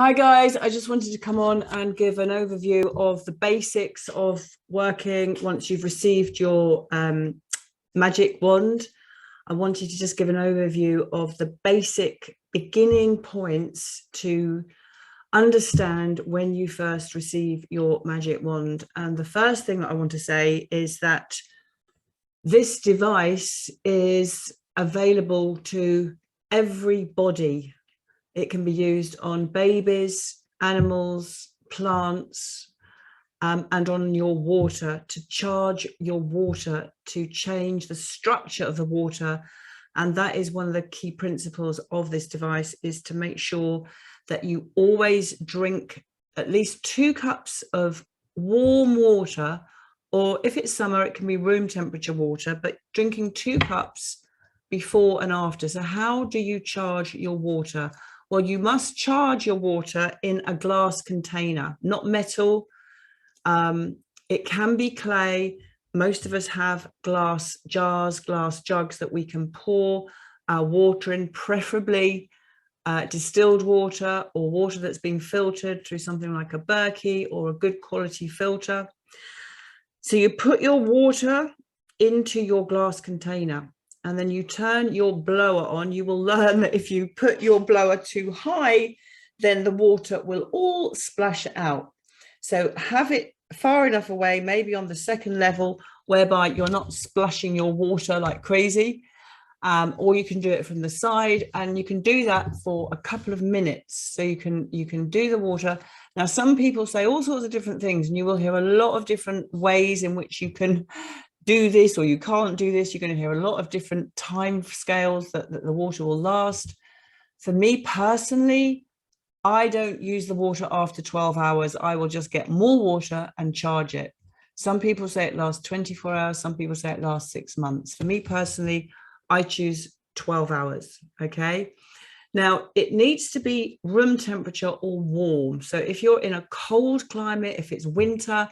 Hi guys, I just wanted to come on and give an overview of the basics of working once you've received your magic wand. I wanted to just give an overview of the basic beginning points to understand when you first receive your magic wand. And the first thing that I want to say is that this device is available to everybody. It can be used on babies, animals, plants, and on your water, to charge your water, to change the structure of the water. And that is one of the key principles of this device, is to make sure that you always drink at least 2 cups of warm water, or if it's summer, it can be room temperature water, but drinking 2 cups before and after. So how do you charge your water? Well, you must charge your water in a glass container, not metal. It can be clay. Most of us have glass jars, glass jugs that we can pour our water in, preferably distilled water or water that's been filtered through something like a Berkey or a good quality filter. So you put your water into your glass container, and then you turn your blower on. You will learn that if you put your blower too high, then the water will all splash out. So have it far enough away, maybe on the second level, whereby you're not splashing your water like crazy. Or you can do it from the side, and you can do that for a couple of minutes. So you can do the water. Now, some people say all sorts of different things, and you will hear a lot of different ways in which you can do this, or you can't do this. You're going to hear a lot of different time scales that the water will last. For me personally, I don't use the water after 12 hours. I will just get more water and charge it. Some people say it lasts 24 hours. Some people say it lasts 6 months. For me personally, I choose 12 hours. Okay. Now, it needs to be room temperature or warm. So if you're in a cold climate, if it's winter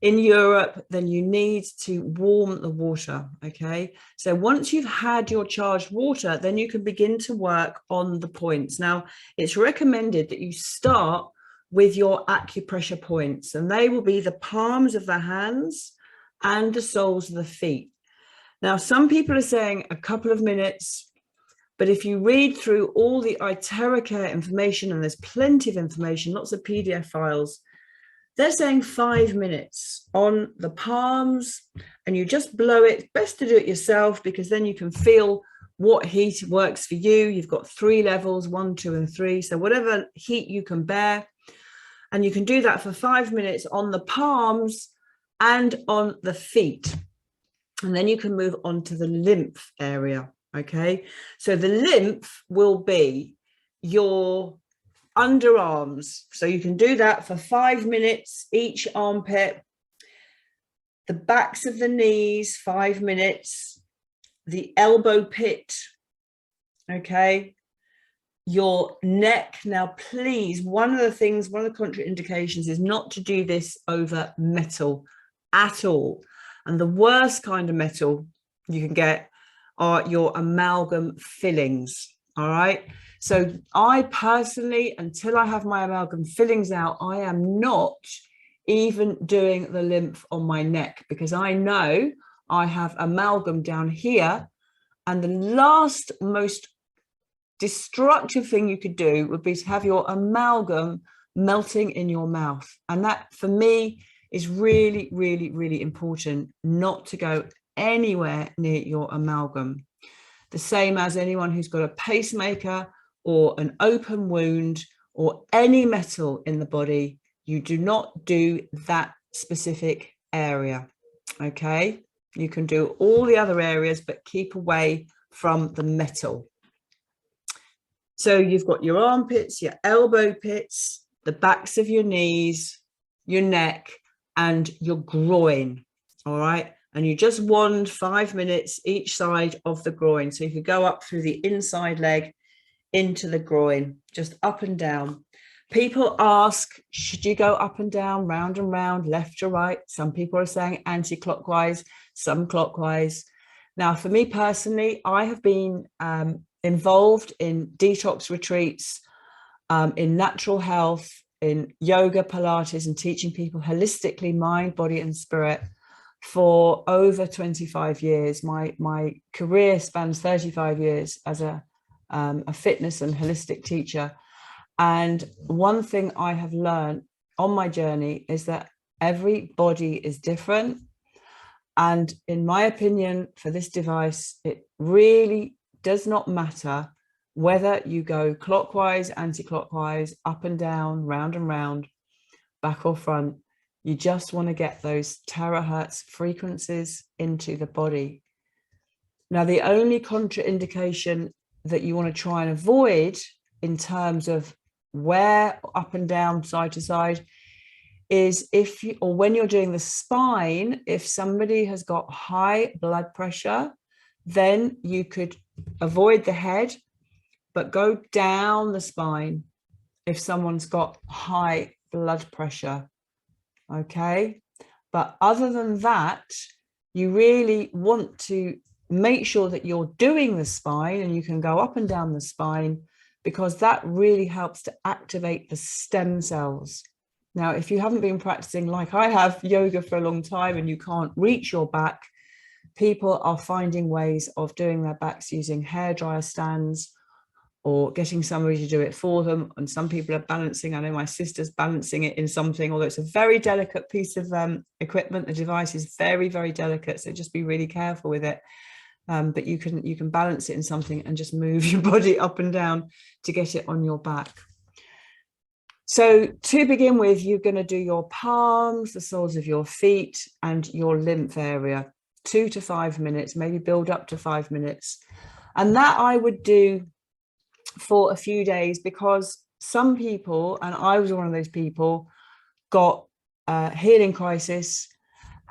in Europe, then you need to warm the water. Okay. So once you've had your charged water, then you can begin to work on the points. Now, it's recommended that you start with your acupressure points, and they will be the palms of the hands and the soles of the feet. Now, some people are saying a couple of minutes, but if you read through all the Iteracare information, and there's plenty of information, lots of PDF files, they're saying 5 minutes on the palms, and you just blow it. It's best to do it yourself, because then you can feel what heat works for you. You've got 3 levels, 1, 2, and 3. So whatever heat you can bear, and you can do that for 5 minutes on the palms and on the feet. And then you can move on to the lymph area. Okay. So the lymph will be your underarms. So you can do that for 5 minutes, each armpit, the backs of the knees, 5 minutes, the elbow pit. Okay. Your neck. Now, please, one of the contraindications is not to do this over metal at all. And the worst kind of metal you can get are your amalgam fillings. All right. So I personally, until I have my amalgam fillings out, I am not even doing the lymph on my neck, because I know I have amalgam down here. And the last most destructive thing you could do would be to have your amalgam melting in your mouth. And that, for me, is really, really, really important, not to go anywhere near your amalgam. The same as anyone who's got a pacemaker or an open wound or any metal in the body, you do not do that specific area. Okay. You can do all the other areas, but keep away from the metal. So you've got your armpits, your elbow pits, the backs of your knees, your neck, and your groin. All right. And you just wand 5 minutes each side of the groin. So you could go up through the inside leg into the groin, just up and down. People ask, should you go up and down, round and round, left to right? Some people are saying anti-clockwise, some clockwise. Now, for me personally, I have been involved in detox retreats in natural health, in yoga, Pilates, and teaching people holistically, mind, body, and spirit for over 25 years. My career spans 35 years as a fitness and holistic teacher. And one thing I have learned on my journey is that every body is different. And in my opinion, for this device, it really does not matter whether you go clockwise, anti-clockwise, up and down, round and round, back or front. You just want to get those terahertz frequencies into the body. Now, the only contraindication that you want to try and avoid in terms of where up and down, side to side, is if you, or when you're doing the spine, if somebody has got high blood pressure, then you could avoid the head, but go down the spine if someone's got high blood pressure. Okay. But other than that, you really want to make sure that you're doing the spine, and you can go up and down the spine, because that really helps to activate the stem cells. Now, if you haven't been practicing like I have yoga for a long time and you can't reach your back, people are finding ways of doing their backs using hairdryer stands or getting somebody to do it for them. And some people are balancing. I know my sister's balancing it in something, although it's a very delicate piece of equipment. The device is very, very delicate, so just be really careful with it. But you can balance it in something and just move your body up and down to get it on your back. So to begin with, you're going to do your palms, the soles of your feet, and your lymph area, 2 to 5 minutes, maybe build up to 5 minutes. And that I would do for a few days, because some people, and I was one of those people, got a healing crisis.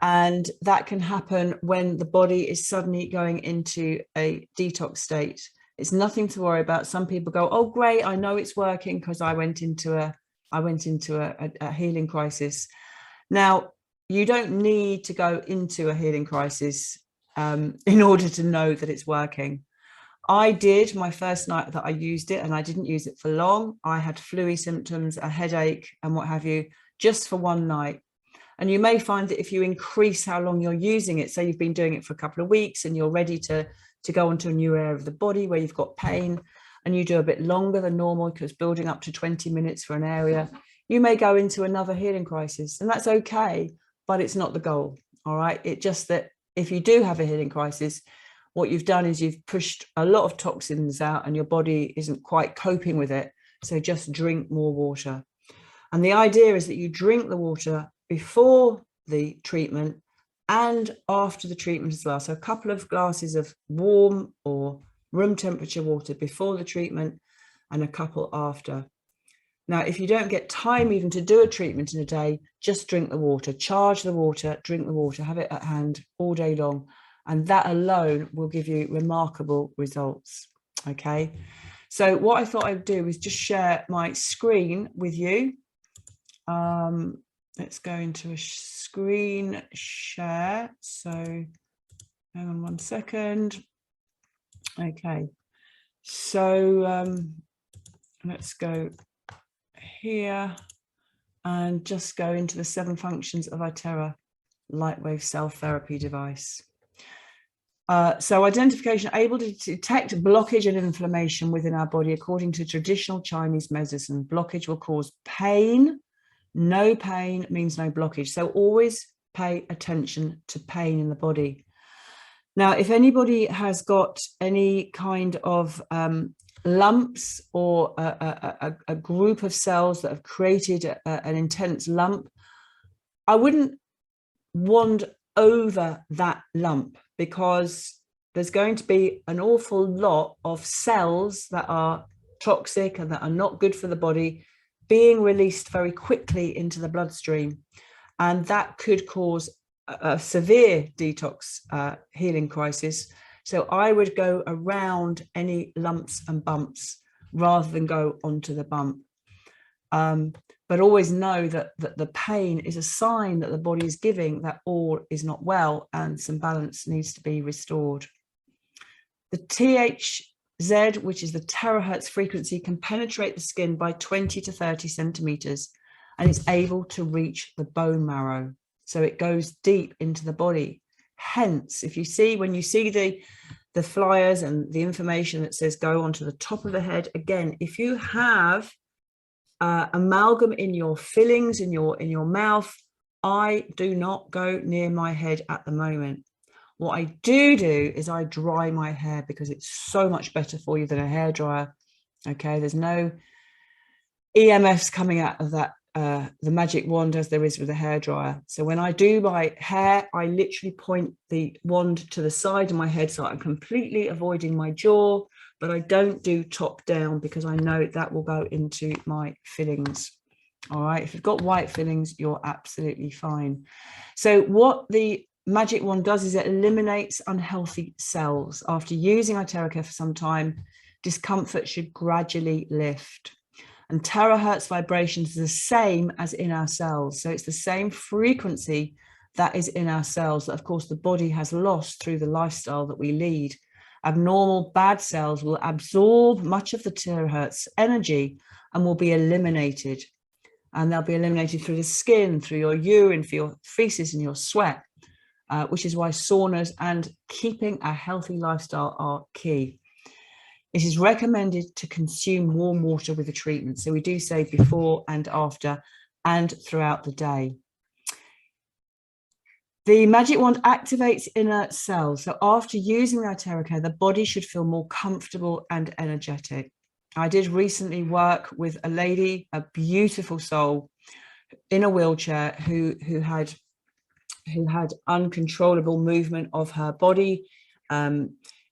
And that can happen when the body is suddenly going into a detox state. It's nothing to worry about. Some people go, oh, great, I know it's working because I went into a healing crisis. Now, you don't need to go into a healing crisis in order to know that it's working. I did my first night that I used it, and I didn't use it for long. I had flu-y symptoms, a headache and what have you, just for one night. And you may find that if you increase how long you're using it, say you've been doing it for a couple of weeks and you're ready to go into a new area of the body where you've got pain, and you do a bit longer than normal, because building up to 20 minutes for an area, you may go into another healing crisis, and that's okay, but it's not the goal. All right. It's just that if you do have a healing crisis, what you've done is you've pushed a lot of toxins out and your body isn't quite coping with it. So just drink more water. And the idea is that you drink the water before the treatment and after the treatment as well. So a couple of glasses of warm or room temperature water before the treatment and a couple after. Now, if you don't get time even to do a treatment in a day, just drink the water, charge the water, drink the water, have it at hand all day long. And that alone will give you remarkable results. Okay. So what I thought I'd do is just share my screen with you. Let's go into a screen share. So hang on one second. Okay. So let's go here and just go into the 7 functions of Iteracare lightwave cell therapy device. So identification, able to detect blockage and inflammation within our body. According to traditional Chinese medicine, blockage will cause pain. No pain means no blockage. So always pay attention to pain in the body. Now, if anybody has got any kind of lumps or a group of cells that have created an intense lump, I wouldn't wand over that lump, because there's going to be an awful lot of cells that are toxic and that are not good for the body being released very quickly into the bloodstream. And that could cause a severe detox healing crisis. So I would go around any lumps and bumps rather than go onto the bump. But always know that the pain is a sign that the body is giving that all is not well and some balance needs to be restored. The Z, which is the terahertz frequency, can penetrate the skin by 20 to 30 centimeters, and it's able to reach the bone marrow. So it goes deep into the body. Hence, if you see, when you see the flyers and the information that says go onto the top of the head, again, if you have amalgam in your fillings, in your mouth, I do not go near my head at the moment. What I do is I dry my hair, because it's so much better for you than a hairdryer. Okay, there's no EMFs coming out of that the magic wand as there is with a hairdryer. So when I do my hair, I literally point the wand to the side of my head, so I'm completely avoiding my jaw, but I don't do top down, because I know that will go into my fillings. All right, if you've got white fillings, you're absolutely fine. So what the magic wand does is it eliminates unhealthy cells. After using Iteracare for some time, discomfort should gradually lift. And terahertz vibrations are the same as in our cells. So it's the same frequency that is in our cells that, of course, the body has lost through the lifestyle that we lead. Abnormal bad cells will absorb much of the terahertz energy and will be eliminated. And they'll be eliminated through the skin, through your urine, through your feces and your sweat, which is why saunas and keeping a healthy lifestyle are key. It is recommended to consume warm water with the treatment. So we do say before and after and throughout the day. The magic wand activates inner cells. So after using the Iteracare, the body should feel more comfortable and energetic. I did recently work with a lady, a beautiful soul in a wheelchair who had uncontrollable movement of her body.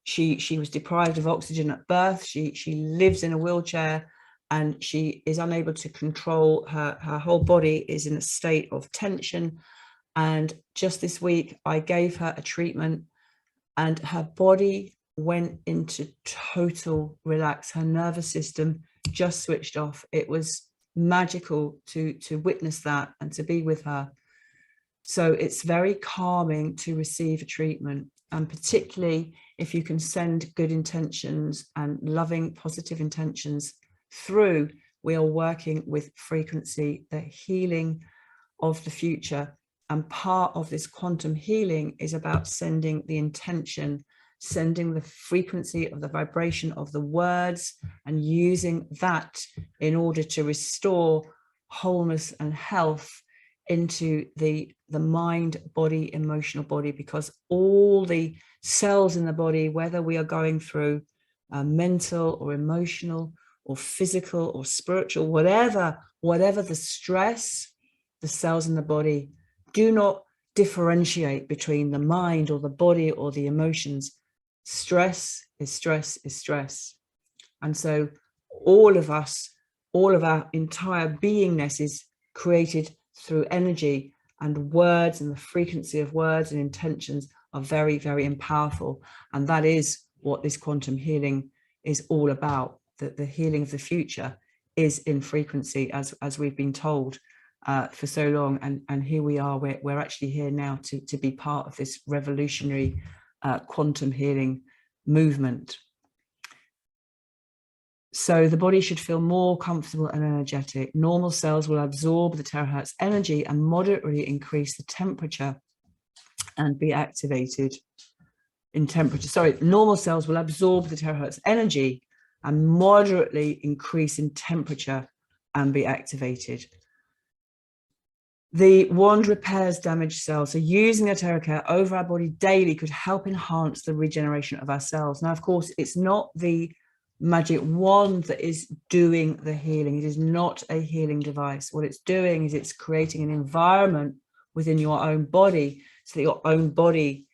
She was deprived of oxygen at birth. She lives in a wheelchair, and she is unable to control her whole body is in a state of tension. And just this week, I gave her a treatment, and her body went into total relax. Her nervous system just switched off. It was magical to witness that and to be with her. So it's very calming to receive a treatment, and particularly if you can send good intentions and loving, positive intentions through. We are working with frequency, the healing of the future. And part of this quantum healing is about sending the intention, sending the frequency of the vibration of the words, and using that in order to restore wholeness and health into the mind, body, emotional body, because all the cells in the body, whether we are going through mental or emotional or physical or spiritual, whatever the stress, the cells in the body do not differentiate between the mind or the body or the emotions. Stress is stress is stress. And so all of us, all of our entire beingness is created through energy, and words, and the frequency of words and intentions are very, very powerful. And that is what this quantum healing is all about, that the healing of the future is in frequency, as we've been told for so long. And here we are, we're actually here now to be part of this revolutionary quantum healing movement. So the body should feel more comfortable and energetic. Normal cells will absorb the terahertz energy and moderately increase the temperature and be activated in temperature. Sorry, normal cells will absorb the terahertz energy and moderately increase in temperature and be activated. The wand repairs damaged cells. So using Iteracare over our body daily could help enhance the regeneration of our cells. Now, of course, it's not the magic wand that is doing the healing. It is not a healing device. What it's doing is it's creating an environment within your own body so that your own body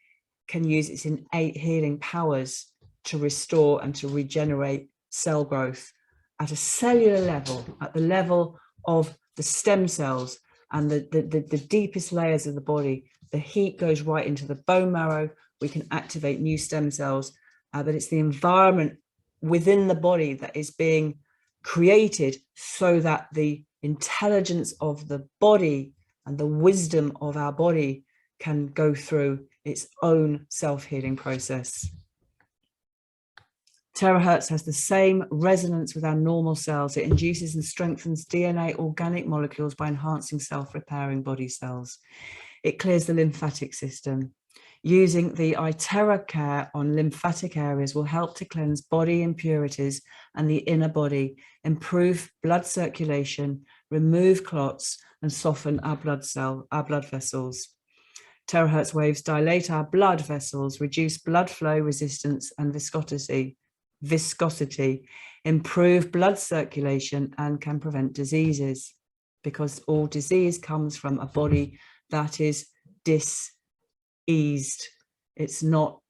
can use its innate healing powers to restore and to regenerate cell growth at a cellular level, at the level of the stem cells and the deepest layers of the body. The heat goes right into the bone marrow. We can activate new stem cells, but it's the environment within the body that is being created so that the intelligence of the body and the wisdom of our body can go through its own self-healing process. Terahertz has the same resonance with our normal cells. It induces and strengthens DNA organic molecules by enhancing self-repairing body cells. It clears the lymphatic system. Using the Iteracare on lymphatic areas will help to cleanse body impurities and the inner body, improve blood circulation, remove clots, and soften our blood vessels. Terahertz waves dilate our blood vessels, reduce blood flow resistance and viscosity, improve blood circulation, and can prevent diseases, because all disease comes from a body that is diseased. It's not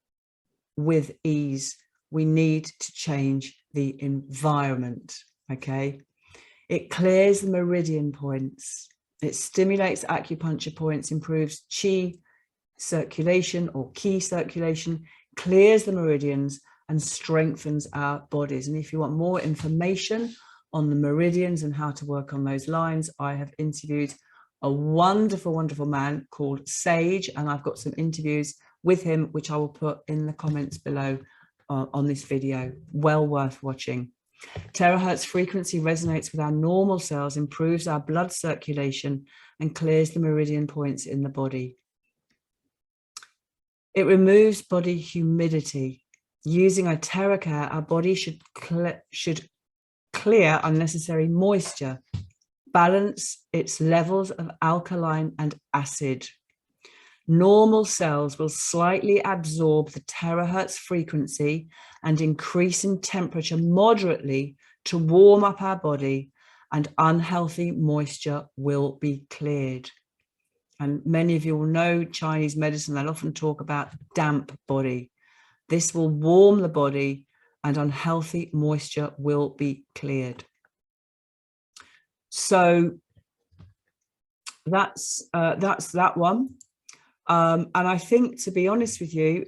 with ease. We need to change the environment, okay? It clears the meridian points. It stimulates acupuncture points, improves chi circulation or ki circulation, clears the meridians, and strengthens our bodies. And if you want more information on the meridians and how to work on those lines, I have interviewed a wonderful, wonderful man called Sage, and I've got some interviews with him, which I will put in the comments below on this video. Well worth watching. Terahertz frequency resonates with our normal cells, improves our blood circulation, and clears the meridian points in the body. It removes body humidity. Using Iteracare, our body should clear unnecessary moisture, balance its levels of alkaline and acid. Normal cells will slightly absorb the terahertz frequency and increase in temperature moderately to warm up our body, and unhealthy moisture will be cleared. And many of you will know Chinese medicine, they'll often talk about damp body. This will warm the body and unhealthy moisture will be cleared. So that's that one. And I think, to be honest with you,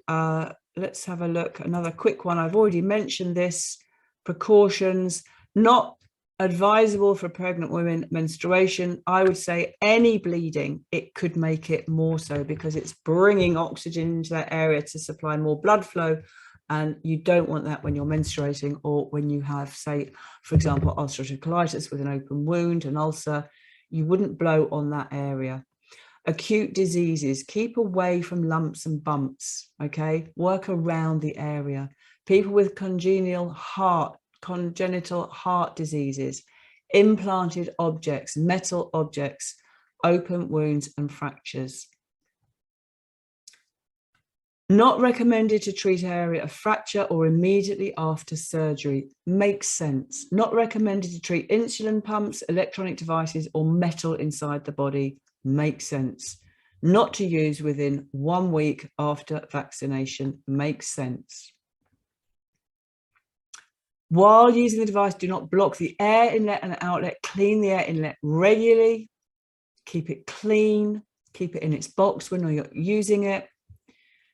let's have a look. Another quick one. I've already mentioned this. Precautions, not advisable for pregnant women. Menstruation, I would say any bleeding, it could make it more so, because it's bringing oxygen into that area to supply more blood flow. And you don't want that when you're menstruating, or when you have, say, for example, ulcerative colitis with an open wound, an ulcer. You wouldn't blow on that area. Acute diseases, keep away from lumps and bumps, okay? Work around the area. People with congenital heart diseases, implanted objects, metal objects, open wounds and fractures. Not recommended to treat area of fracture or immediately after surgery. Makes sense. Not recommended to treat insulin pumps, electronic devices, or metal inside the body. Makes sense. Not to use within 1 week after vaccination. Makes sense. While using the device, do not block the air inlet and outlet. Clean the air inlet regularly. Keep it clean. Keep it in its box when you're using it.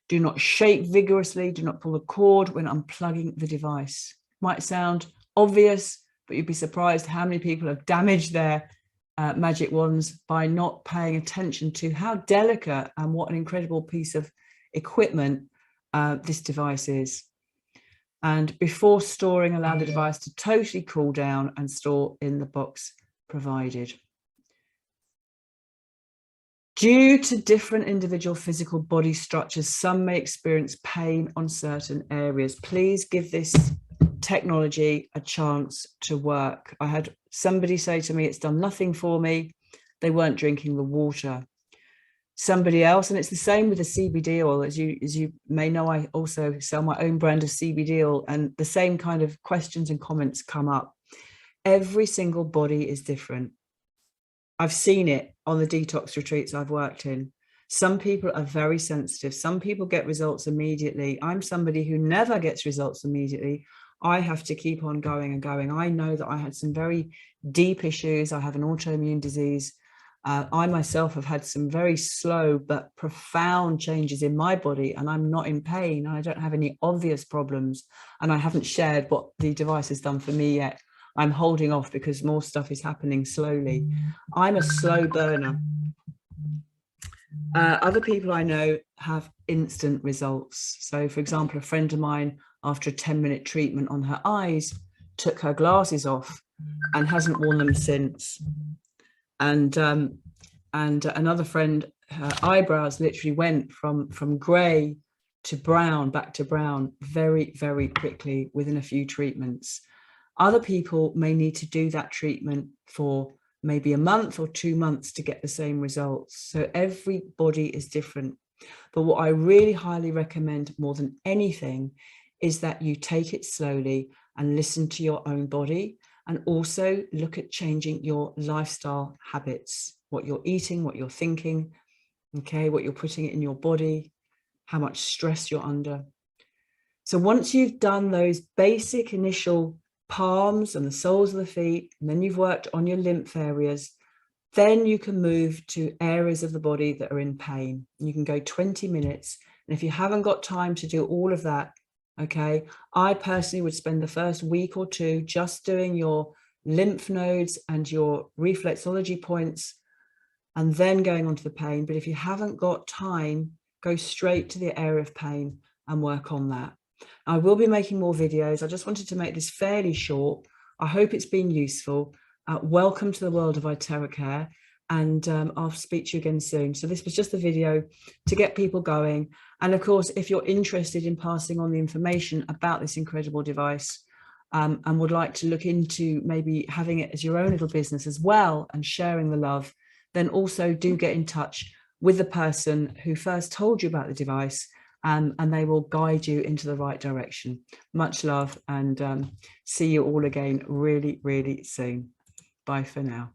Do not shake vigorously. Do not pull the cord when unplugging the device. Might sound obvious, but you'd be surprised how many people have damaged their magic wands by not paying attention to how delicate and what an incredible piece of equipment this device is. And before storing, allow the device to totally cool down and store in the box provided. Due to different individual physical body structures, some may experience pain on certain areas. Please give this technology a chance to work. I had somebody say to me, it's done nothing for me. They weren't drinking the water. Somebody else, and it's the same with the CBD oil, as you may know, I also sell my own brand of CBD oil, and the same kind of questions and comments come up. Every single body is different. I've seen it on the detox retreats I've worked in. Some people are very sensitive. Some people get results immediately. I'm somebody who never gets results immediately. I have to keep on going and going. I know that I had some very deep issues. I have an autoimmune disease. I myself have had some very slow but profound changes in my body, and I'm not in pain. I don't have any obvious problems, and I haven't shared what the device has done for me yet. I'm holding off because more stuff is happening slowly. I'm a slow burner. Other people I know have instant results. So, for example, a friend of mine, after a 10-minute treatment on her eyes, took her glasses off and hasn't worn them since. And another friend, her eyebrows literally went from grey to brown, back to brown, very, very quickly within a few treatments. Other people may need to do that treatment for maybe a month or 2 months to get the same results. So everybody is different. But what I really highly recommend more than anything is that you take it slowly and listen to your own body, and also look at changing your lifestyle habits, what you're eating, what you're thinking, okay, what you're putting in your body, how much stress you're under. So once you've done those basic initial palms and the soles of the feet, and then you've worked on your lymph areas, then you can move to areas of the body that are in pain. You can go 20 minutes. And if you haven't got time to do all of that, okay, I personally would spend the first week or two just doing your lymph nodes and your reflexology points, and then going on to the pain. But if you haven't got time, go straight to the area of pain and work on that. I will be making more videos. I just wanted to make this fairly short. I hope it's been useful. Welcome to the world of Iteracare, and I'll speak to you again soon. So this was just a video to get people going. And of course, if you're interested in passing on the information about this incredible device, and would like to look into maybe having it as your own little business as well and sharing the love, then also do get in touch with the person who first told you about the device, and they will guide you into the right direction. Much love, and see you all again really, really soon. Bye for now.